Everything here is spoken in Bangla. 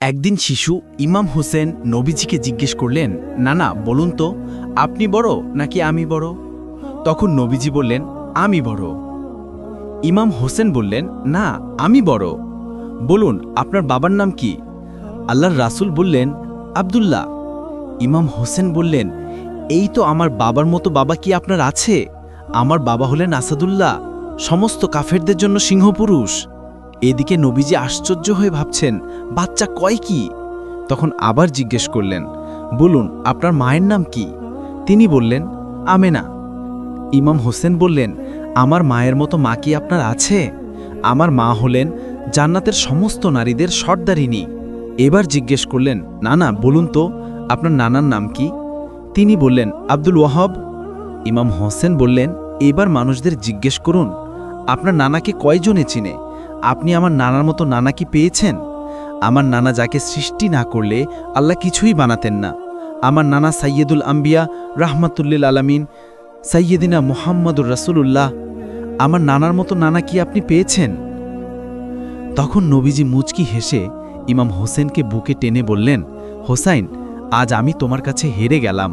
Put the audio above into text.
একদিন শিশু ইমাম হোসেন নবীজিকে জিজ্ঞেস করলেন, নানা বলুন তো, আপনি বড় নাকি আমি বড়? তখন নবীজি বললেন, আমি বড়। ইমাম হোসেন বললেন, না, আমি বড়। বলুন আপনার বাবার নাম কি? আল্লাহর রাসূল বললেন, আব্দুল্লাহ। ইমাম হোসেন বললেন, এই তো আমার বাবার মতো বাবা কি আপনার আছে? আমার বাবা হলেন আসাদুল্লাহ, সমস্ত কাফেরদের জন্য সিংহপুরুষ। এদিকে নবীজি আশ্চর্য হয়ে ভাবছেন, বাচ্চা কয় কি? তখন আবার জিজ্ঞেস করলেন, বলুন আপনার মায়ের নাম কি? তিনি বললেন, আমেনা। ইমাম হোসেন বললেন, আমার মায়ের মতো মা কি আপনার আছে? আমার মা হলেন জান্নাতের সমস্ত নারীদের সর্দারিনী। এবার জিজ্ঞেস করলেন, নানা বলুন তো, আপনার নানার নাম কি? তিনি বললেন, আব্দুল ওয়াহাব। ইমাম হোসেন বললেন, এবার মানুষদের জিজ্ঞেস করুন, আপনার নানাকে কয়জনে চিনে? আপনি আমার নানার মতো নানা কি পেয়েছেন? আমার নানা যাকে সৃষ্টি না করলে আল্লাহ কিছুই বানাতেন না। আমার নানা সাইয়্যিদুল আম্বিয়া রাহমাতুল্লিল আলামিন, সাইয়্যিদিনা মুহাম্মদুর রাসূলুল্লাহ। আমার নানার মতো নানা কি আপনি পেয়েছেন? তখন নবীজি মুচকি হেসে ইমাম হোসেনকে বুকে টেনে বললেন, হোসাইন, আজ আমি তোমার কাছে হেরে গেলাম।